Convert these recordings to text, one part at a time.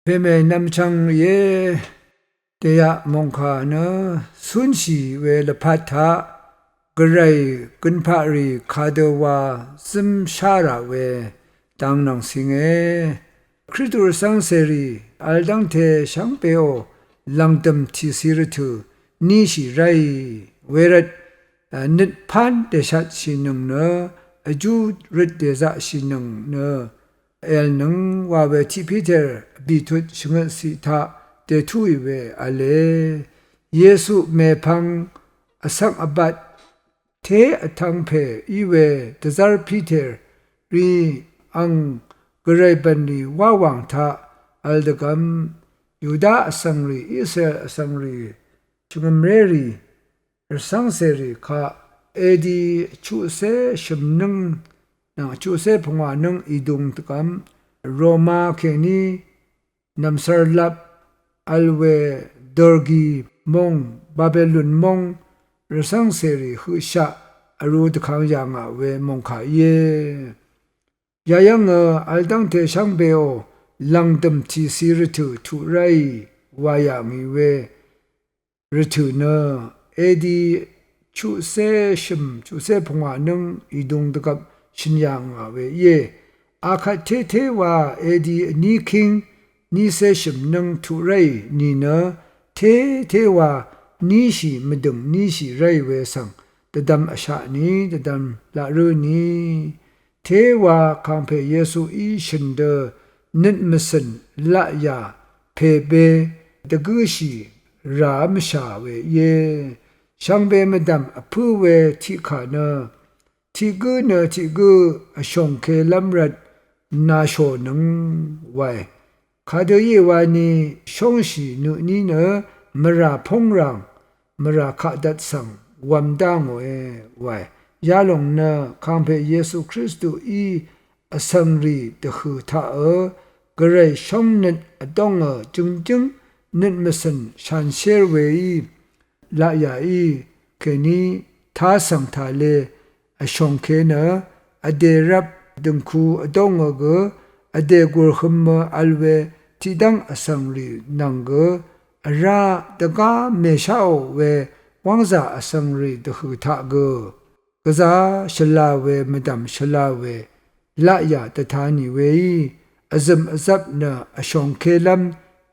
เพเมนำชังเยเตยะมงคานะสุนสีเวลพัทธะกระไรกุนพารีคาเดวาซึมชาระเวตังนังสิงเคริสตูสังเสรีอัลดังเทชังเปโอลังตัมทิสิรทุนิชิไรเวรัดนิดพันเดชัดชินึงเนอจูดริดเดซะชินึงเนเอลนึงว่าเวทิพิเตอร์บิทุดชงสิทาเตทุยเวอเลเยซูเมพังอสังอบัดเทอทังเพอีเวตซาร์พีเตอร์รีอังกระไรบันนีว่าวังทาอัลดกัมยูดาอสังรีอิสราเอลอสังรีชงมเรรีสังเสรีคาเอดีชูเซชมนึงชูเซพงวานึงอีดุงตกัมโรมาเคนีนัมซาร์ลับอัลเวดอร์กีมงบาเบลุนมงสังเสรีฮือชะอรูตขังยังเวมงขาเยยายังอัลดังเทชังเบโอลังตัมทีซีรทุทุไรวายามีเวรทุเนเอดีชูเซพงวานึงอีดุงตกับชินยังเวเยอาคาเทวาเอดีนีคิงนีเซชิมนึงทุไรนีเนเทวานีชีมดึงนีชีไรเวสังตะดำอชานีตะดำละรูนีเทวาคังเพเยซูอีชินเดนิดมสันละยาเพเบตะกุชีรามชาเวเยช่างเบมดำอพูเวทิขาเนทิกุเนทิกุอชงเคลัมรัดนาโชนังไวคาเดยวานีชงชีนุนีเนมราพงรังมราคาดัดสังวัมดังไวยาลงเนคังเพเยซูคริสต์อีอสังรีตะคือทากระไรช่องนิดอดองจึงนิดมสันชันเชรเวอีละยาอีเคนีท้าสังทาเลอชงเคเนอเดรับดึงคูอดองอเดกุรขมอัลเวที่ดังอสังรีนังราตะกาเมชาเววังซาอสังรีตะคือทากกะซาชลาเวมดัมชลาเวละยาตะทานีเวอซัมอซับเนอชงเคลัม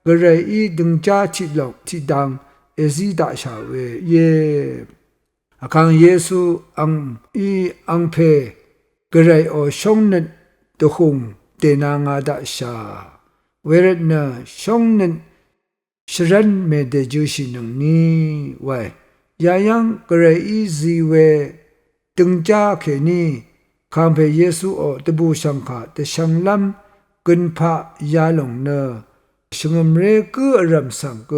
กระไรอีดึงจาทิลอกทิดังเอซีดาชาเวเยอาคังเยซูอังเพกระไรโอชงนัดตะคุงเตนางาดาชาเวรเนชงนัดชรันเมเดจูชินังนีไวยายังกระไรอีซีเวดึงจาเคนีคังเพเยซูโอตบูชังคาตชังลัมกุนพะยาลงเนชงมเรกุอรัมสังก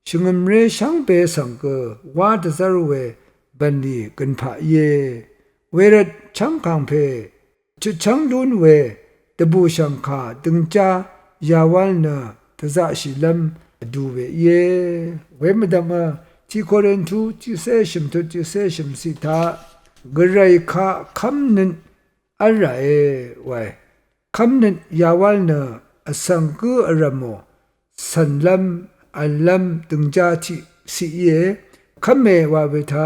ชงมเรชังเปสังกวาตซารุเวบันดีกุนพะเยเวรชังคังเพจุชังดุนเวตบูชังคาดึงจายาวลเนตซาชิลัมดูเวเยเวมดามที่โครินทูที่เซชิมทุที่เซชิมสิทากระไรคะคำนั้นอะไรไว้คำนั้นยาวลเนอสังกุอรโมสันลัมอัลลัมตึงจาทิสิเยคำเมวาเวทา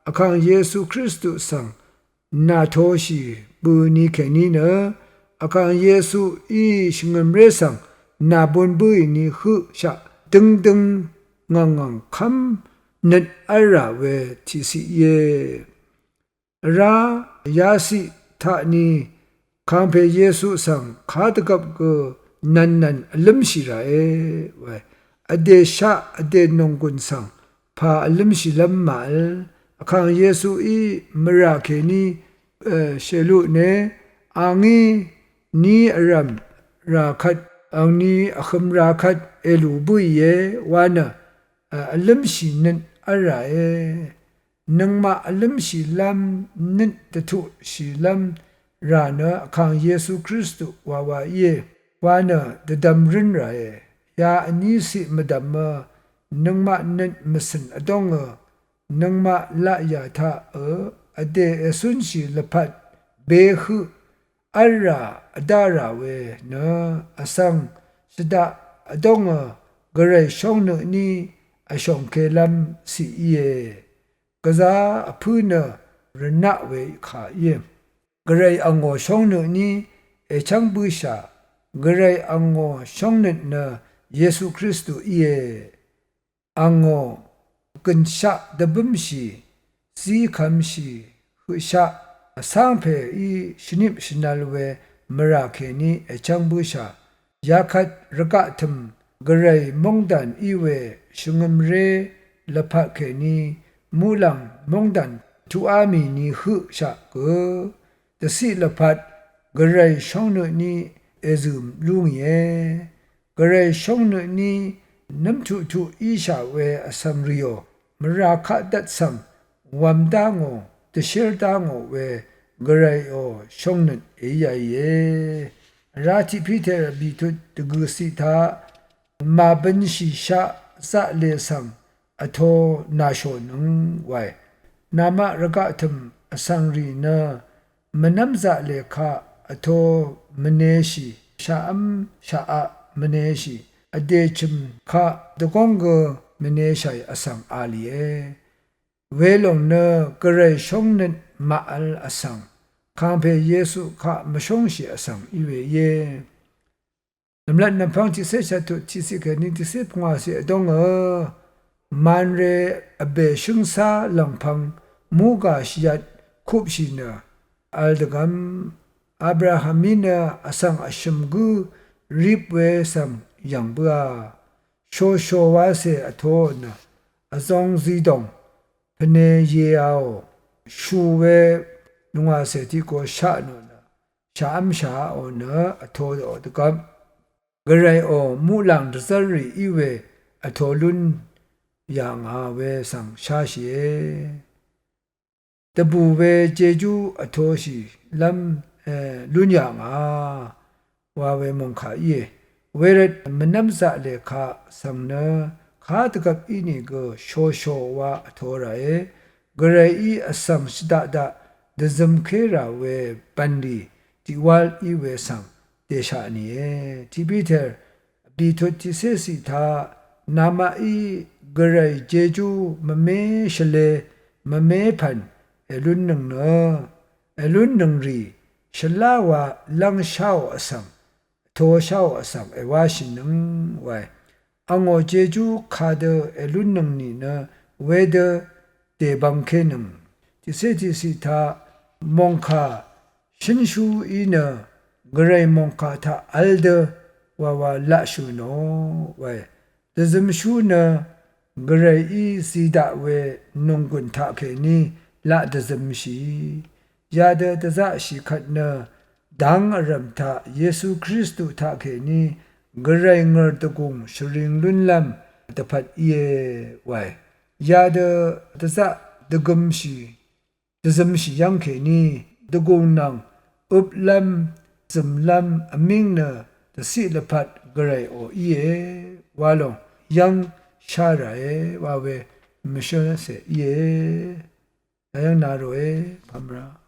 อคังเยซูคริสต์สังนาโทชีบุนีแค่นี้เนอคังเยซูอีชงมเรสังนาบนบุยนี่คือชะดึงงังคำนั้นอะไรเวทิสิเยรายาสิทานีคังเพเยซูสังขาดกับก็นันลิมชิระไว้อเดชะอเดนงกุนสังพาลิมชิลัมมาลคังเยซูอีมราเคนีเชลุเนอังนีอรัมราคัดอังนีอคมราคัดเอลูบุยเยวานะลิมชินันอะไรนังมาลิมชิลัมนินตทุชิลัมรานะคังเยซูคริสต์วาเยวานะตะดัมรินไรยาอันนี้สิมดัมนังมานินมสันอดองนังมาละยาทาอเดอสุนชิลพัดเบหุอัลราดาราเวนะอสังสดา adong gare shong ni a shong ke lam si ye gaza apuna rena we kha ye gare ango shong ni e chang bu sha gare ango shong na Yesu Kristu ye ango kun sha da bum shi si kham shi hu sha sang phe I shinip shinal we mara ke ni e chang bu sha yakhat raka thum garai mongdan iwe shungam re lapha ke ni mulang mongdan tu ami ni hu sha ko the si laphat garai shongno ni ezum lung ye garai shongno ni nam tu isha we asamriyo mara kha dat sam wamdango the shir dango we garai o shongnen eya ye rati Peter bi tu gu si tha ma ban shi sha za le sam atho na sho nung wai nama raga thum asangri na manam za le kha atho mane shi sha a mane shi ade chim kha dogong mane shai asang aliye welong na garai shongnen ma al asang kampe Yesu kha mashong shi asang iwe ye namlat nampang ti se cha tu ti si ka ni ti se pwa si dong manre abe shungsa langpang muga shiyat khup shi na aldagam Abrahamina asang ashimgu ripwe sam yangbua sho wa se atho na azong zidong pne ye ao shuwe nunga se ti ko sha no na sha o na atho o dagam garai o mulang dzari iwe atho lun yang a we sang sha shi tabu we jeju atho shi lam lun yang a wa we mong kha ye weret manam za le kha samna kha takap ini go sho wa atho ra e garai I asam sida da dazam khera we pandi tiwal I we sang desha ni e tibiter bi to ti se si tha nama I garai jeju mame shle mame phan elun nang no elun nang ri shlawa lang shao asam tho shao asam e wa shin nang wai ango jeju khade elun nang ni na wede de bang khe nang ti si tha mongkha shinshu ina garai mongkha tha alde wa la shu no wai dazam shu na garai I sida we nonggun tha ke ni la dazam shi yada daza shi khat na dang aram tha Yesu Kristu tha ke ni garai ngar tagum shring lun lam tapat ye wai yada daza dagam shi dazam shi yang ke ni dagong nang up lam zum lam aming na the si lapat garai o ye walong yang shara e wa we mission se ye ayang na ro e pamra